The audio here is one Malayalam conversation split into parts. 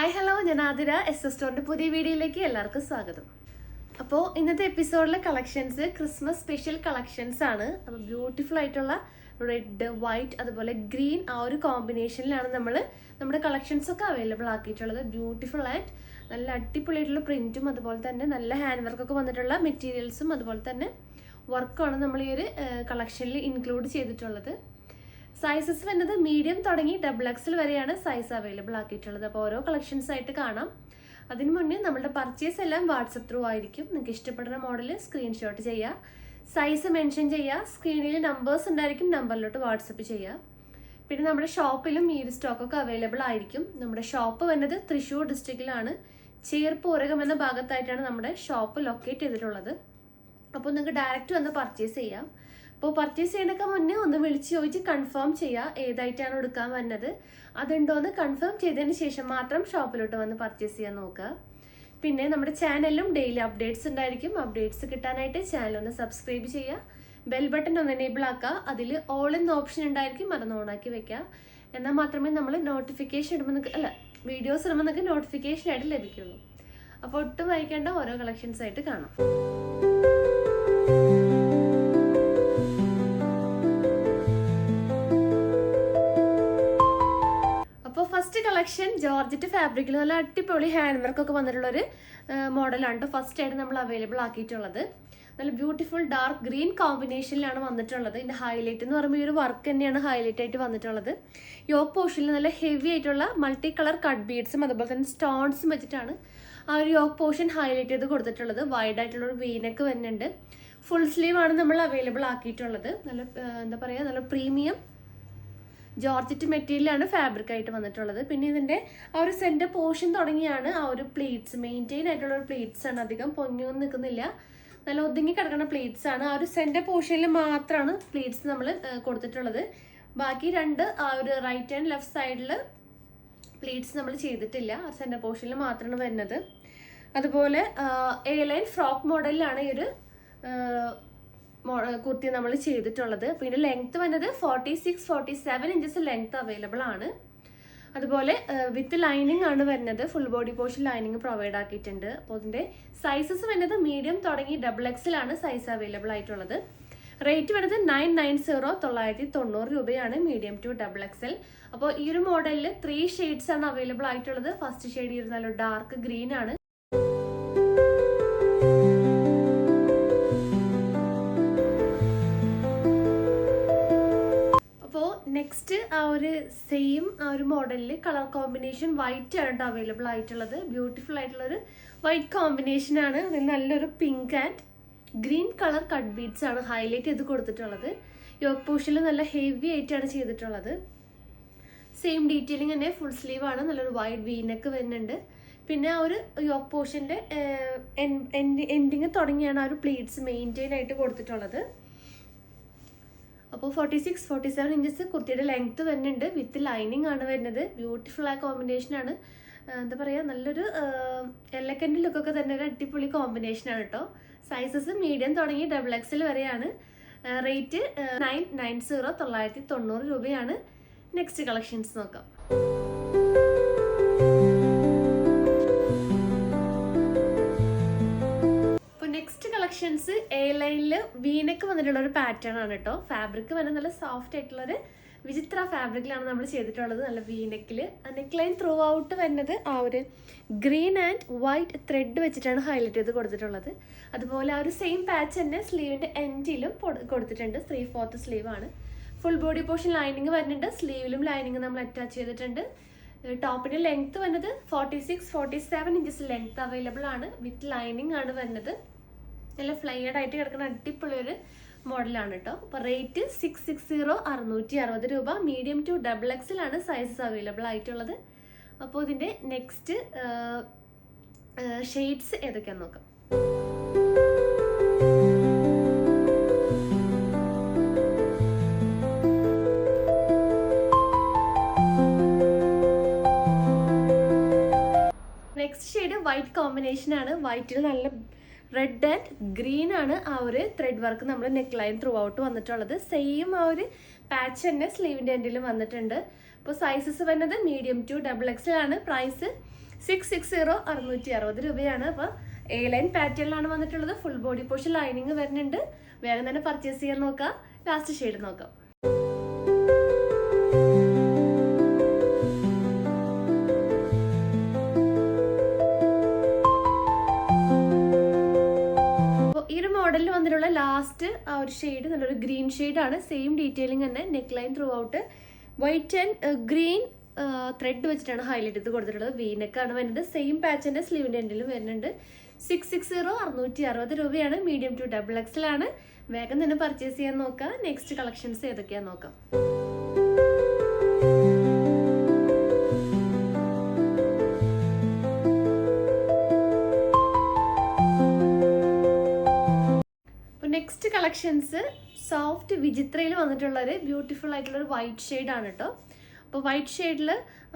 ഹായ് ഹലോ, ഞാൻ ആതിര. എസ് സ്റ്റോറിന്റെ പുതിയ വീഡിയോയിലേക്ക് എല്ലാവർക്കും സ്വാഗതം. അപ്പോൾ ഇന്നത്തെ എപ്പിസോഡിലെ കളക്ഷൻസ് ക്രിസ്മസ് സ്പെഷ്യൽ കളക്ഷൻസ് ആണ്. അപ്പോൾ ബ്യൂട്ടിഫുൾ ആയിട്ടുള്ള റെഡ്, വൈറ്റ്, അതുപോലെ ഗ്രീൻ ആ ഒരു കോമ്പിനേഷനിലാണ് നമ്മുടെ കളക്ഷൻസ് ഒക്കെ അവൈലബിൾ ആക്കിയിട്ടുള്ളത്. ബ്യൂട്ടിഫുൾ ആൻഡ് നല്ല അടിപൊളിയായിട്ടുള്ള പ്രിന്റും അതുപോലെ തന്നെ നല്ല ഹാൻഡ് വർക്കൊക്കെ വന്നിട്ടുള്ള മെറ്റീരിയൽസും അതുപോലെ തന്നെ വർക്കാണ് നമ്മൾ ഈ ഒരു കളക്ഷനിൽ ഇൻക്ലൂഡ് ചെയ്തിട്ടുള്ളത്. സൈസസ് വരുന്നത് മീഡിയം തുടങ്ങി XXL വരെയാണ് സൈസ് അവൈലബിൾ ആക്കിയിട്ടുള്ളത്. അപ്പോൾ ഓരോ കളക്ഷൻസ് ആയിട്ട് കാണാം. അതിന് മുന്നേ നമ്മുടെ പർച്ചേസ് എല്ലാം വാട്സപ്പ് ത്രൂ ആയിരിക്കും. നിങ്ങൾക്ക് ഇഷ്ടപ്പെടുന്ന മോഡൽ സ്ക്രീൻഷോട്ട് ചെയ്യുക, സൈസ് മെൻഷൻ ചെയ്യുക, സ്ക്രീനിൽ നമ്പേഴ്സ് ഉണ്ടായിരിക്കും, നമ്പറിലോട്ട് വാട്സപ്പ് ചെയ്യുക. പിന്നെ നമ്മുടെ ഷോപ്പിലും ഈ സ്റ്റോക്കൊക്കെ അവൈലബിൾ ആയിരിക്കും. നമ്മുടെ ഷോപ്പ് വരുന്നത് തൃശ്ശൂർ ഡിസ്ട്രിക്റ്റിലാണ്, ചേർപ്പൂരകം എന്ന ഭാഗത്തായിട്ടാണ് നമ്മുടെ ഷോപ്പ് ലൊക്കേറ്റ് ചെയ്തിട്ടുള്ളത്. അപ്പോൾ നിങ്ങൾക്ക് ഡയറക്റ്റ് വന്ന് പർച്ചേസ് ചെയ്യാം. അപ്പോൾ പർച്ചേസ് ചെയ്യണൊക്കെ മുന്നേ ഒന്ന് വിളിച്ച് ചോദിച്ച് കൺഫേം ചെയ്യുക ഏതായിട്ടാണ് എടുക്കാൻ വരുന്നത്, അതുണ്ടോയെന്ന് കൺഫേം ചെയ്തതിന് ശേഷം മാത്രം ഷോപ്പിലോട്ട് വന്ന് പർച്ചേസ് ചെയ്യാൻ നോക്കുക. പിന്നെ നമ്മുടെ ചാനലിലും ഡെയിലി അപ്ഡേറ്റ്സ് ഉണ്ടായിരിക്കും. അപ്ഡേറ്റ്സ് കിട്ടാനായിട്ട് ചാനൽ ഒന്ന് സബ്സ്ക്രൈബ് ചെയ്യുക, ബെൽ ബട്ടൺ ഒന്ന് എനേബിൾ ആക്കുക. അതിൽ ഓൾ എന്ന ഓപ്ഷൻ ഉണ്ടായിരിക്കും, അതൊന്ന് ഓണാക്കി വെക്കുക. എന്നാൽ മാത്രമേ നമ്മൾ നോട്ടിഫിക്കേഷൻ ഇടുമ്പോൾ വീഡിയോസ് ഇടുമ്പോൾ നിങ്ങൾക്ക് നോട്ടിഫിക്കേഷൻ ആയിട്ട് ലഭിക്കുള്ളൂ. അപ്പോൾ ഒട്ടും വായിക്കേണ്ട, ഓരോ കളക്ഷൻസ് ആയിട്ട് കാണാം. ഫസ്റ്റ് കളക്ഷൻ ജോർജറ്റ് ഫാബ്രിക്കിൽ നല്ല അടിപൊളി ഹാൻഡ് വർക്ക് ഒക്കെ വന്നിട്ടുള്ളൊരു മോഡലാണ് ഫസ്റ്റ് ആയിട്ട് നമ്മൾ അവൈലബിൾ ആക്കിയിട്ടുള്ളത്. നല്ല ബ്യൂട്ടിഫുൾ ഡാർക്ക് ഗ്രീൻ കോമ്പിനേഷനിലാണ് വന്നിട്ടുള്ളത്. ഇതിൻ്റെ ഹൈലൈറ്റ് എന്ന് പറയുമ്പോൾ ഈ ഒരു വർക്ക് തന്നെയാണ് ഹൈലൈറ്റ് ആയിട്ട് വന്നിട്ടുള്ളത്. യോക്ക് പോർഷനിൽ നല്ല ഹെവി ആയിട്ടുള്ള മൾട്ടി കളർ കട്ട് ബീഡ്സും അതുപോലെ തന്നെ സ്റ്റോൺസും വെച്ചിട്ടാണ് ആ ഒരു യോക്ക് പോർഷൻ ഹൈലൈറ്റ് ചെയ്ത് കൊടുത്തിട്ടുള്ളത്. വൈഡ് ആയിട്ടുള്ള ഒരു വീനക്ക് വരുന്നുണ്ട്. ഫുൾ സ്ലീവ് ആണ് നമ്മൾ അവൈലബിൾ ആക്കിയിട്ടുള്ളത്. നല്ല എന്താ പറയുക, നല്ല പ്രീമിയം ജോർജറ്റ് മെറ്റീരിയലാണ് ഫാബ്രിക് ആയിട്ട് വന്നിട്ടുള്ളത്. പിന്നെ ഇതിൻ്റെ ആ ഒരു സെൻറ്റർ പോർഷൻ തുടങ്ങിയാണ് ആ ഒരു പ്ലീറ്റ്സ് മെയിൻറ്റെയിൻ ആയിട്ടുള്ള ഒരു പ്ലീറ്റ്സ് ആണ്. അധികം പൊങ്ങിയൊന്നും നിൽക്കുന്നില്ല, നല്ല ഒതുങ്ങി കിടക്കുന്ന പ്ലീറ്റ്സ് ആണ്. ആ ഒരു സെൻറ്റർ പോർഷനിൽ മാത്രമാണ് പ്ലീറ്റ്സ് നമ്മൾ കൊടുത്തിട്ടുള്ളത്. ബാക്കി രണ്ട് ആ ഒരു റൈറ്റ് ആൻഡ് ലെഫ്റ്റ് സൈഡിൽ പ്ലീറ്റ്സ് നമ്മൾ ചെയ്തിട്ടില്ല. ആ സെൻറ്റർ പോർഷനിൽ മാത്രമാണ് വരുന്നത്. അതുപോലെ എ ലൈൻ ഫ്രോക്ക് മോഡലിലാണ് ഈ ഒരു കുർത്തി നമ്മൾ ചെയ്തിട്ടുള്ളത്. പിന്നെ ലെങ്ത് വന്നത് 46-47 ഇഞ്ചസ് ലെങ്ത് അവൈലബിൾ ആണ്. അതുപോലെ വിത്ത് ലൈനിങ് ആണ് വരുന്നത്. Full body portion lining provide ആക്കിയിട്ടുണ്ട്. അപ്പോൾ ഇതിൻ്റെ സൈസസ് വരുന്നത് മീഡിയം തുടങ്ങി XXL ആണ് സൈസ് അവൈലബിൾ ആയിട്ടുള്ളത്. റേറ്റ് വരുന്നത് 990 രൂപയാണ്, മീഡിയം ടു XXL. അപ്പോൾ ഈ ഒരു മോഡലിൽ 3 ഷെയ്ഡ്സ് ആണ് അവൈലബിൾ ആയിട്ടുള്ളത്. ഫസ്റ്റ് ഷെയ്ഡ് ഇരുന്നാലും ഡാർക്ക് ഗ്രീൻ ആണ്. നെക്സ്റ്റ് ആ ഒരു സെയിം ആ ഒരു മോഡലിൽ കളർ കോമ്പിനേഷൻ വൈറ്റ് ആണ് അവൈലബിൾ ആയിട്ടുള്ളത്. ബ്യൂട്ടിഫുൾ ആയിട്ടുള്ളൊരു വൈറ്റ് കോമ്പിനേഷൻ ആണ്. നല്ലൊരു pink and green colour cut beads ആണ് ഹൈലൈറ്റ് ചെയ്ത് കൊടുത്തിട്ടുള്ളത്. യോക്ക് പോർഷനിൽ നല്ല ഹെവി ആയിട്ടാണ് ചെയ്തിട്ടുള്ളത്. സെയിം ഡീറ്റെയിലിംഗ് തന്നെ, ഫുൾ സ്ലീവ് ആണ്, നല്ലൊരു വൈറ്റ് വീനക്ക് വരുന്നുണ്ട്. പിന്നെ ആ ഒരു യോക്ക് പോർഷൻ്റെ എൻഡിങ് തുടങ്ങിയാണ് ആ ഒരു പ്ലീറ്റ്സ് മെയിൻറ്റെയിൻ ആയിട്ട് കൊടുത്തിട്ടുള്ളത്. അപ്പോൾ 46-47 ഇഞ്ചസ് കുർത്തിയുടെ ലെങ്ത് വരുന്നുണ്ട്. വിത്ത് ലൈനിങ് ആണ് വരുന്നത്. ബ്യൂട്ടിഫുൾ ആ കോമ്പിനേഷനാണ്. എന്താ പറയുക, നല്ലൊരു എലഗന്റ് ലുക്കൊക്കെ തന്നെ ഒരു അടിപൊളി കോമ്പിനേഷനാണ് കേട്ടോ. സൈസസ് മീഡിയം തുടങ്ങി XXL വരെയാണ്. റേറ്റ് 990 രൂപയാണ്. നെക്സ്റ്റ് കളക്ഷൻസ് നോക്കാം. നെക്സ്റ്റ് കളക്ഷൻസ് എ ലൈനിൽ വീനക്ക് വന്നിട്ടുള്ള ഒരു പാറ്റേൺ ആണ് കേട്ടോ. ഫാബ്രിക് വരുന്നത് നല്ല സോഫ്റ്റ് ആയിട്ടുള്ളൊരു വിചിത്ര ഫാബ്രിക്കിലാണ് നമ്മൾ ചെയ്തിട്ടുള്ളത്. നല്ല വീനക്കിൽ നെക്ക് ലൈൻ ത്രൂ ഔട്ട് വരുന്നത് ആ ഒരു ഗ്രീൻ ആൻഡ് വൈറ്റ് ത്രെഡ് വെച്ചിട്ടാണ് ഹൈലൈറ്റ് ചെയ്ത് കൊടുത്തിട്ടുള്ളത്. അതുപോലെ ആ ഒരു സെയിം പാച്ച് തന്നെ സ്ലീവിൻ്റെ എൻഡിലും കൊടുത്തിട്ടുണ്ട്. 3/4 സ്ലീവ് ആണ്. ഫുൾ ബോഡി പോർഷൻ ലൈനിങ് വരുന്നുണ്ട്. സ്ലീവിലും ലൈനിങ് നമ്മൾ അറ്റാച്ച് ചെയ്തിട്ടുണ്ട്. ടോപ്പിൻ്റെ ലെങ്ത് വരുന്നത് 46-47 ഇഞ്ചസ് ലെങ്ത് അവൈലബിൾ ആണ്. വിത്ത് ലൈനിങ് ആണ് വരുന്നത്. നല്ല ഫ്ലൈഡ് ആയിട്ട് കിടക്കുന്ന അടിപൊളി ഒരു മോഡലാണ് കേട്ടോ. അപ്പോൾ റേറ്റ് 660 രൂപ, മീഡിയം ടു XXL ആണ് സൈസസ് അവൈലബിൾ ആയിട്ടുള്ളത്. അപ്പോൾ ഇതിൻ്റെ നെക്സ്റ്റ് ഷെയ്ഡ്സ് ഏതൊക്കെയാണെന്ന് നോക്കാം. നെക്സ്റ്റ് ഷെയ്ഡ് വൈറ്റ് കോമ്പിനേഷൻ ആണ്. വൈറ്റിൽ നല്ല റെഡ് ആൻഡ് ഗ്രീൻ ആണ് ആ ഒരു ത്രെഡ് വർക്ക് നമ്മൾ നെക്ക് ലൈൻ ത്രൂ ഔട്ട് വന്നിട്ടുള്ളത്. സെയിം ആ ഒരു പാച്ച് തന്നെ സ്ലീവിൻ്റെ എൻഡിലും വന്നിട്ടുണ്ട്. അപ്പോൾ സൈസസ് വരുന്നത് മീഡിയം ടു XXL ആണ്. പ്രൈസ് 660 660 രൂപയാണ്. അപ്പോൾ എ ലൈൻ പാറ്റേണിലാണ് വന്നിട്ടുള്ളത്. ഫുൾ ബോഡി പോർഷൻ ലൈനിങ് വരുന്നുണ്ട്. വേഗം തന്നെ പർച്ചേസ് ചെയ്യാൻ നോക്കാം. ലാസ്റ്റ് ഷെയ്ഡ് നോക്കാം. മോഡലിൽ വന്നിട്ടുള്ള ലാസ്റ്റ് ആ ഒരു ഷെയ്ഡ് നല്ലൊരു ഗ്രീൻ ഷെയ്ഡാണ്. സെയിം ഡീറ്റെയിലിംഗ് തന്നെ. Neck line through out white and green thread വെച്ചിട്ടാണ് ഹൈലൈറ്റ് ചെയ്ത് കൊടുത്തിട്ടുള്ളത്. വീനെക്കാണ് വരുന്നത്. സെയിം പാച്ചിന്റെ സ്ലീവിന്റെ എൻഡിലും വരുന്നുണ്ട്. 660 660 രൂപയാണ്. മീഡിയം ടു XXL ആണ്. വേഗം തന്നെ പർച്ചേസ് ചെയ്യാൻ നോക്കാം. നെക്സ്റ്റ് കളക്ഷൻസ് ഏതൊക്കെയാന്ന് നോക്കാം. നെക്സ്റ്റ് കളക്ഷൻസ് സോഫ്റ്റ് വിചിത്രയിൽ വന്നിട്ടുള്ള ഒരു ബ്യൂട്ടിഫുൾ ആയിട്ടുള്ള ഒരു വൈറ്റ് ഷെയ്ഡ് ആണ് കേട്ടോ. അപ്പോൾ വൈറ്റ് ഷെയ്ഡിൽ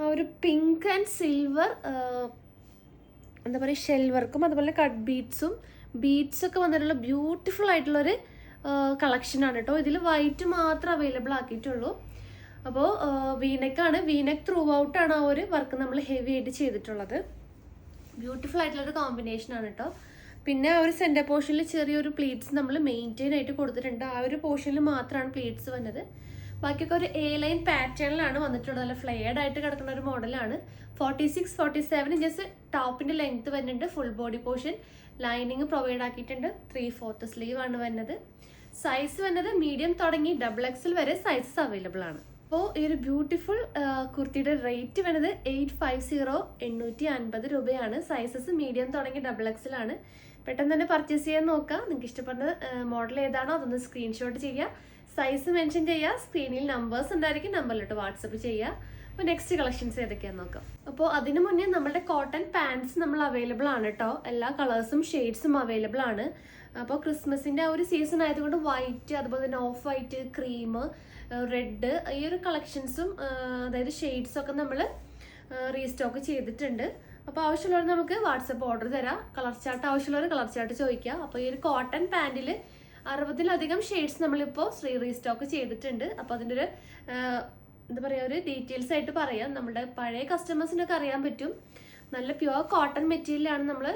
ഒരു പിങ്ക് ആൻഡ് സിൽവർ എന്താ പറയുക ഷെൽ വർക്കും അതുപോലെ കട്ട് ബീഡ്സ് ഒക്കെ വന്നിട്ടുള്ള ബ്യൂട്ടിഫുൾ ആയിട്ടുള്ളൊരു കളക്ഷനാണ് കേട്ടോ. ഇതിൽ വൈറ്റ് മാത്രം അവൈലബിൾ ആക്കിയിട്ടുള്ളൂ. അപ്പോൾ വീനെക്കാണ്. വീനെക്ക് ത്രൂ ഔട്ടാണ് ആ ഒരു വർക്ക് നമ്മൾ ഹെവി ആയിട്ട് ചെയ്തിട്ടുള്ളത്. ബ്യൂട്ടിഫുൾ ആയിട്ടുള്ളൊരു കോമ്പിനേഷനാണ് കേട്ടോ. പിന്നെ ആ ഒരു സെൻറ്റർ പോർഷനിൽ ചെറിയൊരു പ്ലീറ്റ്സ് നമ്മൾ മെയിൻറ്റെയിൻ ആയിട്ട് കൊടുത്തിട്ടുണ്ട്. ആ ഒരു പോർഷനിൽ മാത്രമാണ് പ്ലീറ്റ്സ് വന്നത്. ബാക്കിയൊക്കെ ഒരു എ ലൈൻ പാറ്റേണിലാണ് വന്നിട്ടുള്ളത്. നല്ല ഫ്ലെയർഡ് ആയിട്ട് കിടക്കുന്ന ഒരു മോഡലാണ്. 46 47 ഇഞ്ചസ് ടോപ്പിന്റെ ലെങ്ത് വരുന്നുണ്ട്. Full body portion lining provide ആക്കിയിട്ടുണ്ട്. 3/4 സ്ലീവ് ആണ് വരുന്നത്. സൈസ് വരുന്നത് മീഡിയം തുടങ്ങി XXL വരെ സൈസസ് അവൈലബിൾ ആണ്. അപ്പോൾ ഈ ഒരു ബ്യൂട്ടിഫുൾ കുർത്തിയുടെ റേറ്റ് വരുന്നത് 850 850 രൂപയാണ്. സൈസസ് മീഡിയം തുടങ്ങി XXL ആണ്. പെട്ടെന്ന് തന്നെ പർച്ചേസ് ചെയ്യാൻ നോക്കാം. നിങ്ങൾക്ക് ഇഷ്ടപ്പെടുന്ന മോഡൽ ഏതാണോ അതൊന്ന് സ്ക്രീൻഷോട്ട് ചെയ്യുക. സൈസ് മെൻഷൻ ചെയ്യുക. സ്ക്രീനിൽ നമ്പേഴ്സ് ഉണ്ടായിരിക്കും. നമ്പറിലോട്ട് വാട്സപ്പ് ചെയ്യുക. അപ്പോൾ നെക്സ്റ്റ് കളക്ഷൻസ് ഏതൊക്കെയാന്ന് നോക്കാം. അപ്പോൾ അതിന് മുന്നേ നമ്മുടെ കോട്ടൺ പാൻസ് നമ്മൾ അവൈലബിൾ ആണ് കേട്ടോ. എല്ലാ കളേഴ്സും ഷെയ്ഡ്സും അവൈലബിൾ ആണ്. അപ്പോൾ ക്രിസ്മസിൻ്റെ ആ ഒരു സീസൺ ആയതുകൊണ്ട് വൈറ്റ് അതുപോലെ തന്നെ ഓഫ് വൈറ്റ് ക്രീം റെഡ് ഈ ഒരു കളക്ഷൻസും അതായത് ഷെയ്ഡ്സൊക്കെ നമ്മൾ റീസ്റ്റോക്ക് ചെയ്തിട്ടുണ്ട്. അപ്പോൾ ആവശ്യമുള്ളവർ നമുക്ക് വാട്സപ്പ് ഓർഡർ തരാം. കളർ ചാർട്ട് ആവശ്യമുള്ളവർ കളർ ചാർട്ട് ചോദിക്കുക. അപ്പോൾ ഈ ഒരു കോട്ടൺ പാൻറ്റിൽ 60-ലധികം ഷെയ്ഡ്സ് നമ്മളിപ്പോൾ റീസ്റ്റോക്ക് ചെയ്തിട്ടുണ്ട്. അപ്പോൾ അതിൻ്റെ ഒരു എന്താ പറയുക ഒരു ഡീറ്റെയിൽസ് ആയിട്ട് പറയാം. നമ്മുടെ പഴയ കസ്റ്റമേഴ്സിനൊക്കെ അറിയാൻ പറ്റും. നല്ല പ്യുവർ കോട്ടൺ മെറ്റീരിയലാണ് നമ്മൾ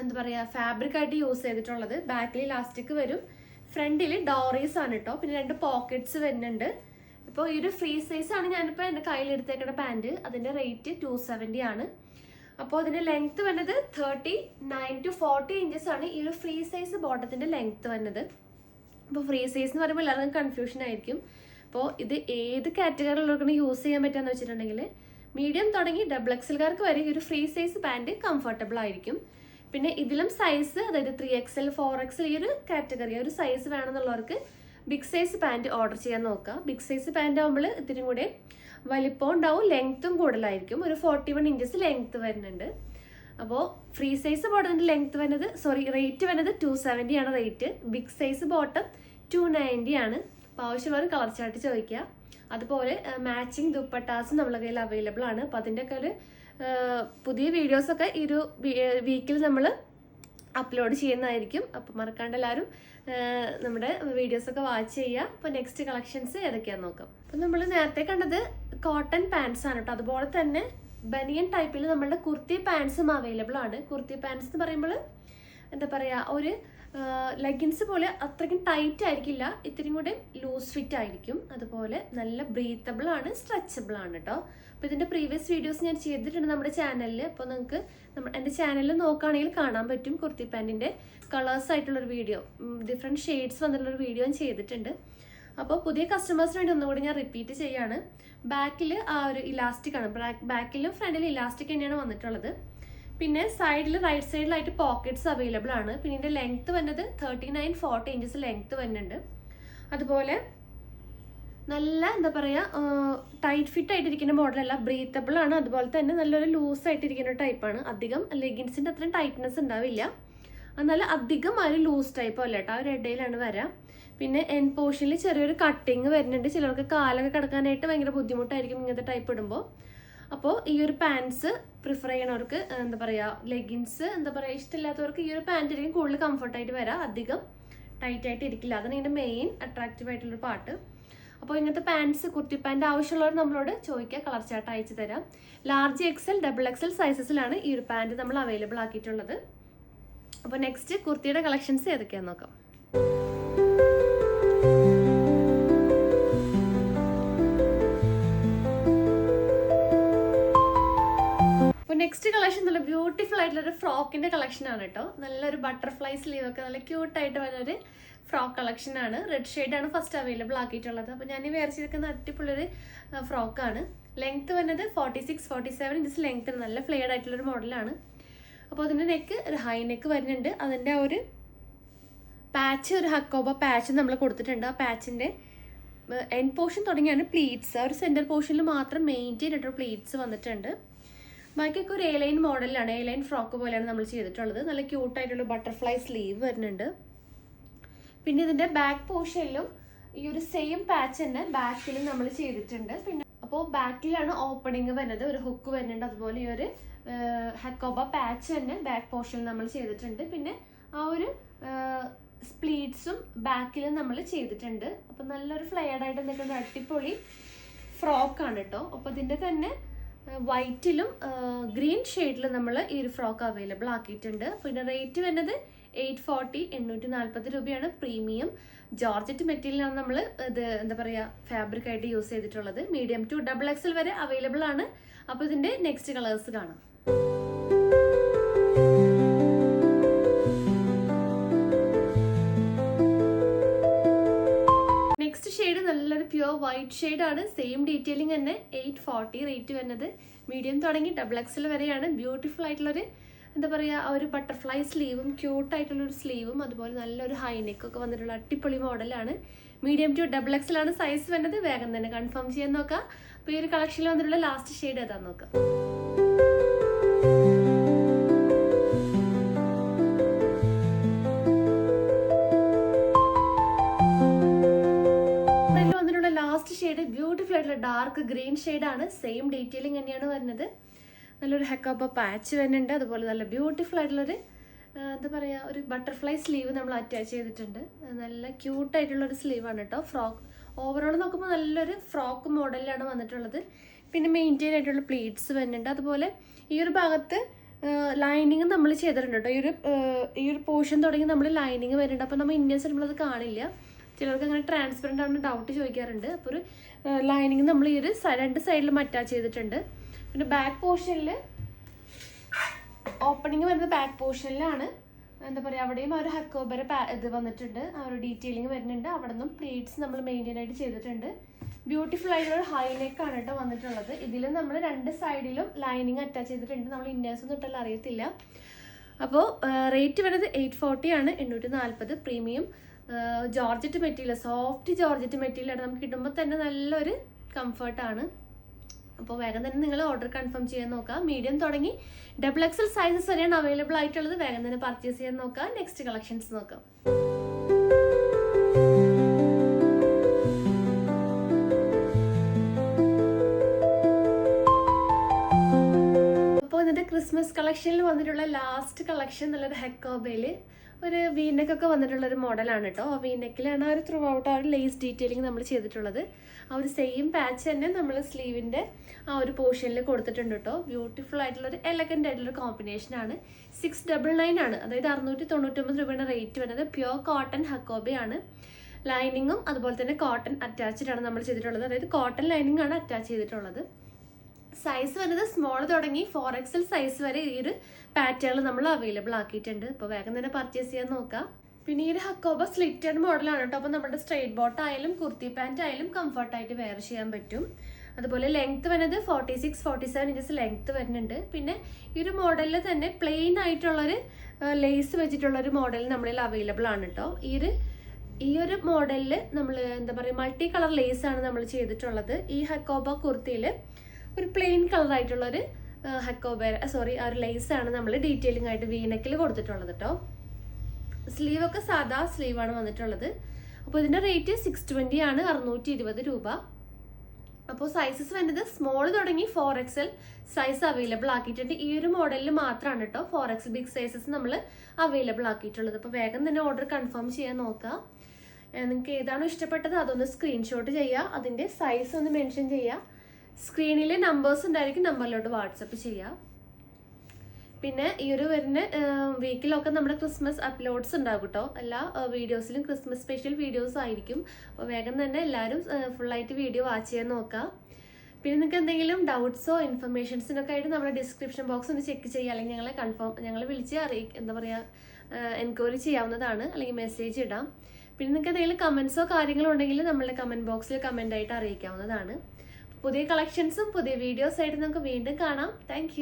എന്താ പറയുക ഫാബ്രിക് ആയിട്ട് യൂസ് ചെയ്തിട്ടുള്ളത്. ബാക്കിൽ ഇലാസ്റ്റിക് വരും. ഫ്രണ്ടിൽ ഡോറീസ് ആണ് കേട്ടോ. പിന്നെ 2 പോക്കറ്റ്സ് വരുന്നുണ്ട്. ഇപ്പോൾ ഈ ഒരു ഫ്രീ സൈസ് ആണ് ഞാനിപ്പോൾ എൻ്റെ കയ്യിലെടുത്തേക്കുന്ന പാൻറ്. അതിൻ്റെ റേറ്റ് 270 ആണ്. അപ്പോൾ അതിൻ്റെ ലെങ്ത് വരുന്നത് 39 to 40 ഇഞ്ചസ് ആണ് ഈ ഒരു ഫ്രീ സൈസ് ബോട്ടത്തിൻ്റെ ലെങ്ത് വരുന്നത്. അപ്പോൾ ഫ്രീ സൈസ് എന്ന് പറയുമ്പോൾ എല്ലാവർക്കും കൺഫ്യൂഷൻ ആയിരിക്കും. അപ്പോൾ ഇത് ഏത് കാറ്റഗറിയിലുള്ളവർക്കാണ് യൂസ് ചെയ്യാൻ പറ്റുകയെന്ന് വെച്ചിട്ടുണ്ടെങ്കിൽ മീഡിയം തുടങ്ങി XXLകാർക്ക് വരെ ഈ ഒരു ഫ്രീ സൈസ് പാൻറ് കംഫർട്ടബിൾ ആയിരിക്കും. പിന്നെ ഇതിലും സൈസ് അതായത് 3XL 4XL ഈ ഒരു കാറ്റഗറി ഒരു സൈസ് വേണമെന്നുള്ളവർക്ക് ബിഗ് സൈസ് പാൻറ് ഓർഡർ ചെയ്യാൻ നോക്കാം. ബിഗ് സൈസ് പാൻറ് ആകുമ്പോൾ ഇതിനും കൂടെ വലിപ്പം ഉണ്ടാവും. ലെങ്ത്തും കൂടുതലായിരിക്കും. ഒരു 41 ഇഞ്ചസ് ലെങ്ത്ത് വരുന്നുണ്ട്. അപ്പോൾ ഫ്രീ സൈസ് ബോട്ടത്തിൻ്റെ ലെങ്ത്ത് വരുന്നത് റേറ്റ് വരുന്നത് 270 ആണ് റേറ്റ്. ബിഗ് സൈസ് ബോട്ടം 290 ആണ്. അപ്പോൾ ആവശ്യമുള്ളവർ കളർ ചാർട്ട് ചോദിക്കുക. അതുപോലെ മാച്ചിങ് ദുപ്പട്ടാസും നമ്മളെ കയ്യിൽ അവൈലബിൾ ആണ്. അപ്പോൾ അതിൻ്റെയൊക്കെ ഒരു പുതിയ വീഡിയോസൊക്കെ ഈ ഒരു വീക്കിൽ നമ്മൾ അപ്ലോഡ് ചെയ്യുന്നതായിരിക്കും. അപ്പോൾ മറക്കാണ്ട് എല്ലാവരും നമ്മുടെ വീഡിയോസൊക്കെ വാച്ച് ചെയ്യുക. അപ്പോൾ നെക്സ്റ്റ് കളക്ഷൻസ് ഏതൊക്കെയാണെന്ന് നോക്കാം. അപ്പോൾ നമ്മൾ നേരത്തെ കണ്ടത് കോട്ടൺ പാൻസ് ആണ് കേട്ടോ. അതുപോലെ തന്നെ ബനിയൻ ടൈപ്പിൽ നമ്മളുടെ കുർത്തി പാൻസും അവൈലബിൾ ആണ്. കുർത്തി പാൻസ് എന്ന് പറയുമ്പോൾ എന്താ പറയുക ഒരു ലെഗിൻസ് പോലെ അത്രയ്ക്കും ടൈറ്റ് ആയിരിക്കില്ല. ഇത്തിരി കൂടെ ലൂസ് ഫിറ്റ് ആയിരിക്കും. അതുപോലെ നല്ല ബ്രീത്തബിൾ ആണ്, സ്ട്രെച്ചബിൾ ആണ് കേട്ടോ. അപ്പോൾ ഇതിൻ്റെ പ്രീവിയസ് വീഡിയോസ് ഞാൻ ചെയ്തിട്ടുണ്ട് നമ്മുടെ ചാനലിൽ. അപ്പോൾ നിങ്ങൾക്ക് എൻ്റെ ചാനലിൽ നോക്കുകയാണെങ്കിൽ കാണാൻ പറ്റും. കുർത്തി പാൻറ്റിൻ്റെ കളേഴ്സ് ആയിട്ടുള്ളൊരു വീഡിയോ, ഡിഫറെൻറ്റ് ഷെയ്ഡ്സ് വന്നിട്ടുള്ളൊരു വീഡിയോ ഞാൻ ചെയ്തിട്ടുണ്ട്. അപ്പോൾ പുതിയ കസ്റ്റമേഴ്സിന് വേണ്ടി ഒന്നുകൂടി ഞാൻ റിപ്പീറ്റ് ചെയ്യാണ്. ബാക്കിൽ ആ ഒരു ഇലാസ്റ്റിക് ആണ്. ബാക്കിലും ഫ്രണ്ടിലും ഇലാസ്റ്റിക് തന്നെയാണ് വന്നിട്ടുള്ളത്. പിന്നെ സൈഡിൽ റൈറ്റ് സൈഡിലായിട്ട് പോക്കറ്റ്സ് അവൈലബിൾ ആണ്. പിന്നെ ഇതിൻ്റെ ലെങ്ത്ത് വരുന്നത് 39-40 ഇഞ്ചസ് ലെങ്ത്ത് വരുന്നുണ്ട്. അതുപോലെ നല്ല എന്താ പറയുക ടൈറ്റ് ഫിറ്റ് ആയിട്ടിരിക്കുന്ന മോഡലല്ല, ബ്രീത്തബിൾ ആണ്. അതുപോലെ തന്നെ നല്ലൊരു ലൂസ് ആയിട്ടിരിക്കുന്ന ടൈപ്പാണ്. അധികം ലെഗിൻസിൻ്റെ അത്രയും ടൈറ്റ്നെസ് ഉണ്ടാവില്ല. എന്നാൽ അധികം ആ ഒരു ലൂസ് ടൈപ്പ് അല്ല കേട്ടോ. ആ ഒരു ഇടയിലാണ് വരാം. പിന്നെ എൻ പോർഷനിൽ ചെറിയൊരു കട്ടിങ് വരുന്നുണ്ട്. ചിലർക്ക് കാലൊക്കെ കിടക്കാനായിട്ട് ഭയങ്കര ബുദ്ധിമുട്ടായിരിക്കും ഇങ്ങനത്തെ ടൈപ്പ് ഇടുമ്പോൾ. അപ്പോൾ ഈ ഒരു പാൻസ് പ്രിഫർ ചെയ്യണവർക്ക് എന്താ പറയുക ലെഗിൻസ് എന്താ പറയുക ഇഷ്ടമില്ലാത്തവർക്ക് ഈ ഒരു പാൻറ് ആയിരിക്കും കൂടുതൽ കംഫർട്ടായിട്ട് വരാം. അധികം ടൈറ്റ് ആയിട്ട് ഇരിക്കില്ല. അതാണ് ഇതിൻ്റെ മെയിൻ അട്രാക്റ്റീവ് ആയിട്ടുള്ളൊരു പാർട്ട്. അപ്പോൾ ഇങ്ങനത്തെ പാൻസ് കുർത്തി പാൻറ് ആവശ്യമുള്ളവർ നമ്മളോട് ചോദിക്കുക, കളർ ചാർട്ട് അയച്ചു തരാം. ലാർജ് XL, XXL സൈസസിലാണ് ഈ ഒരു പാൻറ് നമ്മൾ അവൈലബിൾ ആക്കിയിട്ടുള്ളത്. അപ്പോൾ നെക്സ്റ്റ് കുർത്തിയുടെ കളക്ഷൻസ് ഏതൊക്കെയാണെന്ന് നോക്കാം. അപ്പോൾ നെക്സ്റ്റ് കളക്ഷൻ നല്ല ബ്യൂട്ടിഫുൾ ആയിട്ടുള്ളൊരു ഫ്രോക്കിൻ്റെ കളക്ഷനാണ് കേട്ടോ. നല്ലൊരു ബട്ടർഫ്ലൈ സ്ലീവ് ഒക്കെ നല്ല ക്യൂട്ടായിട്ട് വരുന്നൊരു ഫ്രോക്ക് കളക്ഷനാണ്. റെഡ് ഷെയ്ഡാണ് ഫസ്റ്റ് അവൈലബിൾ ആക്കിയിട്ടുള്ളത്. അപ്പോൾ ഞാൻ വെയർ ചെയ്തിരിക്കുന്ന അടിപൊളിയൊരു ഫ്രോക്കാണ്. ലെങ്ത്ത് വരുന്നത് 46-47 ഇഞ്ചസ് ലെങ്ത്ത്, നല്ല ഫ്ലെയർഡ് ആയിട്ടുള്ളൊരു മോഡലാണ്. അപ്പോൾ അതിൻ്റെ നെക്ക് ഒരു ഹൈ നെക്ക് വരുന്നുണ്ട്. അതിൻ്റെ ആ ഒരു പാച്ച്, ഒരു ഹക്കോബ പാച്ച് നമ്മൾ കൊടുത്തിട്ടുണ്ട്. ആ പാച്ചിൻ്റെ എൻഡ് പോർഷൻ തുടങ്ങിയാണ് പ്ലീറ്റ്സ്. ആ ഒരു സെൻറ്റർ പോർഷനിൽ മാത്രം മെയിൻറ്റെയിൻ ആയിട്ടൊരു പ്ലീറ്റ്സ് വന്നിട്ടുണ്ട്. ബാക്കിയൊക്കെ ഒരു A-ലൈൻ മോഡലാണ്, A-ലൈൻ ഫ്രോക്ക് പോലെയാണ് നമ്മൾ ചെയ്തിട്ടുള്ളത്. നല്ല ക്യൂട്ടായിട്ടുള്ള ബട്ടർഫ്ലൈ സ്ലീവ് വരുന്നുണ്ട്. പിന്നെ ഇതിൻ്റെ ബാക്ക് പോർഷനിലും ഈ ഒരു സെയിം പാച്ച് തന്നെ ബാക്കിലും നമ്മൾ ചെയ്തിട്ടുണ്ട്. പിന്നെ അപ്പോൾ ബാക്കിലാണ് ഓപ്പണിങ് വരുന്നത്, ഒരു ഹുക്ക് വരുന്നുണ്ട്. അതുപോലെ ഈ ഒരു ഹക്കോബ പാച്ച് തന്നെ ബാക്ക് പോർഷനിൽ നമ്മൾ ചെയ്തിട്ടുണ്ട്. പിന്നെ ആ ഒരു സ്പ്ലീറ്റ്സും ബാക്കിലും നമ്മൾ ചെയ്തിട്ടുണ്ട്. അപ്പോൾ നല്ലൊരു ഫ്ലെയർഡായിട്ട് നിൽക്കുന്ന അടിപൊളി ഫ്രോക്കാണ് കേട്ടോ. അപ്പോൾ ഇതിൻ്റെ തന്നെ വൈറ്റിലും ഗ്രീൻ ഷെയ്ഡിലും നമ്മൾ ഈ ഒരു ഫ്രോക്ക് അവൈലബിൾ ആക്കിയിട്ടുണ്ട്. പിന്നെ റേറ്റ് വരുന്നത് 840, 840 രൂപയാണ്. പ്രീമിയം ജോർജറ്റ് മെറ്റീരിയലാണ് നമ്മൾ ഇത് എന്താ പറയുക ഫാബ്രിക് ആയിട്ട് യൂസ് ചെയ്തിട്ടുള്ളത്. മീഡിയം ടു XXL വരെ അവൈലബിൾ ആണ്. അപ്പോൾ ഇതിൻ്റെ നെക്സ്റ്റ് കളേഴ്സ് കാണാം. നെക്സ്റ്റ് ഷെയ്ഡ് നല്ലൊരു പ്യുവർ വൈറ്റ് ഷെയ്ഡാണ്. സെയിം ഡീറ്റെയിലിംഗ് തന്നെ. 840 റേറ്റ് വരുന്നത്. മീഡിയം തുടങ്ങി XXL വരെയാണ്. ബ്യൂട്ടിഫുൾ ആയിട്ടുള്ളൊരു എന്താ പറയുക ആ ഒരു ബട്ടർഫ്ലൈ സ്ലീവും ക്യൂട്ടായിട്ടുള്ളൊരു സ്ലീവും അതുപോലെ നല്ലൊരു ഹൈനെക്കൊക്കെ വന്നിട്ടുള്ള അടിപൊളി മോഡലാണ്. മീഡിയം ടു XXL ആണ് സൈസ് വരുന്നത്. വേഗം തന്നെ കൺഫേം ചെയ്യാൻ നോക്കാം. അപ്പോൾ ഈ ഒരു കളക്ഷനിൽ വന്നിട്ടുള്ള ലാസ്റ്റ് ഷെയ്ഡ് ഏതാണെന്ന് നോക്കാം. ഷെയ്ഡ് ബ്യൂട്ടിഫുൾ ആയിട്ടുള്ള ഡാർക്ക് ഗ്രീൻ ഷെയ്ഡാണ്. സെയിം ഡീറ്റെയിലിംഗ് തന്നെയാണ് വരുന്നത്. നല്ലൊരു ഹക്കോബ പാച്ച് വരുന്നുണ്ട്. അതുപോലെ നല്ല ബ്യൂട്ടിഫുൾ ആയിട്ടുള്ളൊരു എന്താ പറയുക ഒരു ബട്ടർഫ്ലൈ സ്ലീവ് നമ്മൾ അറ്റാച്ച് ചെയ്തിട്ടുണ്ട്. നല്ല ക്യൂട്ടായിട്ടുള്ളൊരു സ്ലീവാണ് കേട്ടോ. ഫ്രോക്ക് ഓവറോൾ നോക്കുമ്പോൾ നല്ലൊരു ഫ്രോക്ക് മോഡലിലാണ് വന്നിട്ടുള്ളത്. പിന്നെ മെയിൻറ്റെയിൻ ആയിട്ടുള്ള പ്ലീറ്റ്സ് വരുന്നുണ്ട്. അതുപോലെ ഈ ഒരു ഭാഗത്ത് ലൈനിങ് നമ്മൾ ചെയ്തിട്ടുണ്ട് കേട്ടോ. ഈ ഒരു പോർഷൻ തുടങ്ങി നമ്മൾ ലൈനിങ് വരുന്നുണ്ട്. അപ്പോൾ നമ്മൾ ഇന്ത്യൻസ് നമ്മളത് കാണില്ല. ചിലർക്ക് അങ്ങനെ ട്രാൻസ്പെറൻ്റ് ആണെന്ന് ഡൗട്ട് ചോദിക്കാറുണ്ട്. അപ്പോൾ ഒരു ലൈനിങ് നമ്മൾ ഈ ഒരു രണ്ട് സൈഡിലും അറ്റാച്ച് ചെയ്തിട്ടുണ്ട്. പിന്നെ ബാക്ക് പോർഷനിൽ ഓപ്പണിങ് വരുന്നത് ബാക്ക് പോർഷനിലാണ്. എന്താ പറയുക അവിടെയും ആ ഒരു ഹക്കോബര ഇത് വന്നിട്ടുണ്ട്. ആ ഒരു ഡീറ്റെയിലിംഗ് വരുന്നുണ്ട്. അവിടെ നിന്നും പ്ലീറ്റ്സ് നമ്മൾ മെയിൻറ്റെയിൻ ആയിട്ട് ചെയ്തിട്ടുണ്ട്. ബ്യൂട്ടിഫുൾ ആയിട്ടുള്ള ഒരു ഹൈ നെക്കാണ് കേട്ടോ വന്നിട്ടുള്ളത്. ഇതിലും നമ്മൾ രണ്ട് സൈഡിലും ലൈനിങ് അറ്റാച്ച് ചെയ്തിട്ടുണ്ട്. നമ്മൾ ഇന്നേഴ്സ് ഒന്നും ഇട്ടാൽ അറിയത്തില്ല. അപ്പോൾ റേറ്റ് വരുന്നത് 840 ആണ്. 840 premium georgette material, soft georgette മെറ്റീരിയലാണ്. നമുക്ക് കിട്ടുമ്പോൾ തന്നെ നല്ലൊരു കംഫർട്ടാണ്. അപ്പോൾ വേഗം തന്നെ നിങ്ങൾ ഓർഡർ കൺഫേം ചെയ്യാൻ നോക്കുക. മീഡിയം തുടങ്ങി XXL സൈസസ് വരെയാണ് അവൈലബിൾ ആയിട്ടുള്ളത്. വേഗം തന്നെ പർച്ചേസ് ചെയ്യാൻ നോക്കുക. നെക്സ്റ്റ് കളക്ഷൻസ് നോക്കാം. അപ്പോൾ ഇന്നത്തെ ക്രിസ്മസ് കളക്ഷനിൽ വന്നിട്ടുള്ള ലാസ്റ്റ് കളക്ഷൻ നല്ലൊരു ഹക്കോബയിൽ ഒരു വീനെക്കൊക്കെ വന്നിട്ടുള്ളൊരു മോഡലാണ് കേട്ടോ. ആ വീനെക്കിലാണ് ആ ഒരു ത്രൂ ഔട്ട് ആ ഒരു ലേസ് ഡീറ്റെയിലിംഗ് നമ്മൾ ചെയ്തിട്ടുള്ളത്. ആ ഒരു സെയിം പാച്ച് തന്നെ നമ്മൾ സ്ലീവിൻ്റെ ആ ഒരു പോർഷനിൽ കൊടുത്തിട്ടുണ്ട് കേട്ടോ. ബ്യൂട്ടിഫുൾ ആയിട്ടുള്ളൊരു എലഗൻ്റ് ആയിട്ടുള്ളൊരു കോമ്പിനേഷനാണ്. 699 ആണ്. അതായത് 699 രൂപയുടെ റേറ്റ് വരുന്നത്. പ്യുവർ കോട്ടൺ ഹക്കോബയാണ്. ലൈനിങ്ങും അതുപോലെ തന്നെ കോട്ടൺ അറ്റാച്ച്ഡ് ആണ് നമ്മൾ ചെയ്തിട്ടുള്ളത്. അതായത് കോട്ടൺ ലൈനിങ് ആണ് അറ്റാച്ച് ചെയ്തിട്ടുള്ളത്. സൈസ് വരുന്നത് സ്മോൾ തുടങ്ങി 4XL സൈസ് വരെ ഈ ഒരു പാറ്റേണിൽ നമ്മൾ അവൈലബിൾ ആക്കിയിട്ടുണ്ട്. അപ്പോൾ വേഗം തന്നെ പർച്ചേസ് ചെയ്യാൻ നോക്കാം. പിന്നെ ഈ ഒരു ഹക്കോബ സ്ലിറ്റഡ് മോഡലാണ് കേട്ടോ. അപ്പോൾ നമ്മുടെ സ്ട്രെയിറ്റ് ബോട്ട് ആയാലും കുർത്തി പാൻറ്റ് ആയാലും കംഫർട്ടായിട്ട് വെയർ ചെയ്യാൻ പറ്റും. അതുപോലെ ലെങ്ത്ത് വരുന്നത് 46-47 ഇഞ്ചസ് ലെങ്ത്ത് വരുന്നുണ്ട്. പിന്നെ ഈ ഒരു മോഡലിൽ തന്നെ പ്ലെയിൻ ആയിട്ടുള്ളൊരു ലേസ് വെച്ചിട്ടുള്ളൊരു മോഡൽ നമ്മളിൽ അവൈലബിൾ ആണ് കേട്ടോ. ഈ ഒരു മോഡലിൽ നമ്മൾ എന്താ പറയുക മൾട്ടി കളർ ലേസാണ് നമ്മൾ ചെയ്തിട്ടുള്ളത്. ഈ ഹക്കോബ കുർത്തിയിൽ ഒരു പ്ലെയിൻ കളറായിട്ടുള്ളൊരു ആ ഒരു ലേസാണ് നമ്മൾ ഡീറ്റെയിലിംഗ് ആയിട്ട് വീനെക്കിൽ കൊടുത്തിട്ടുള്ളത് കേട്ടോ. സ്ലീവൊക്കെ സാധാ സ്ലീവാണ് വന്നിട്ടുള്ളത്. അപ്പോൾ ഇതിൻ്റെ റേറ്റ് 620 ആണ്. 620 രൂപ. അപ്പോൾ സൈസസ് വരുന്നത് സ്മോൾ തുടങ്ങി 4XL സൈസ് അവൈലബിൾ ആക്കിയിട്ടുണ്ട്. ഈ ഒരു മോഡലിൽ മാത്രമാണ് കേട്ടോ 4XL ബിഗ് സൈസസ് നമ്മൾ അവൈലബിൾ ആക്കിയിട്ടുള്ളത്. അപ്പോൾ വേഗം തന്നെ ഓർഡർ കൺഫേം ചെയ്യാൻ നോക്കുക. നിങ്ങൾക്ക് ഏതാണോ ഇഷ്ടപ്പെട്ടത് അതൊന്ന് സ്ക്രീൻഷോട്ട് ചെയ്യുക, അതിൻ്റെ സൈസ് ഒന്ന് മെൻഷൻ ചെയ്യുക. സ്ക്രീനിൽ നമ്പേഴ്സ് ഉണ്ടായിരിക്കും, നമ്പറിലോട്ട് വാട്സപ്പ് ചെയ്യുക. പിന്നെ ഈ ഒരു വരുന്ന വീക്കിലൊക്കെ നമ്മുടെ ക്രിസ്മസ് അപ്ലോഡ്സ് ഉണ്ടാകും കേട്ടോ. എല്ലാ വീഡിയോസിലും ക്രിസ്മസ് സ്പെഷ്യൽ വീഡിയോസ് ആയിരിക്കും. അപ്പോൾ വേഗം തന്നെ എല്ലാവരും ഫുള്ളായിട്ട് വീഡിയോ വാച്ച് ചെയ്യാൻ നോക്കാം. പിന്നെ നിങ്ങൾക്ക് എന്തെങ്കിലും ഡൗട്ട്സോ ഇൻഫർമേഷൻസിനൊക്കെ ആയിട്ട് നമ്മുടെ ഡിസ്ക്രിപ്ഷൻ ബോക്സ് ഒന്ന് ചെക്ക് ചെയ്യുക, അല്ലെങ്കിൽ ഞങ്ങളെ വിളിച്ച് എൻക്വയറി ചെയ്യാവുന്നതാണ്, അല്ലെങ്കിൽ മെസ്സേജ് ഇടാം. പിന്നെ നിങ്ങൾക്ക് എന്തെങ്കിലും കമൻസോ കാര്യങ്ങളോ ഉണ്ടെങ്കിൽ നമ്മളുടെ കമൻറ്റ് ബോക്സിൽ കമൻ്റ് ആയിട്ട് അറിയിക്കാവുന്നതാണ്. പുതിയ കളക്ഷൻസും പുതിയ വീഡിയോസ് ആയിട്ട് നമുക്ക് വീണ്ടും കാണാം. താങ്ക്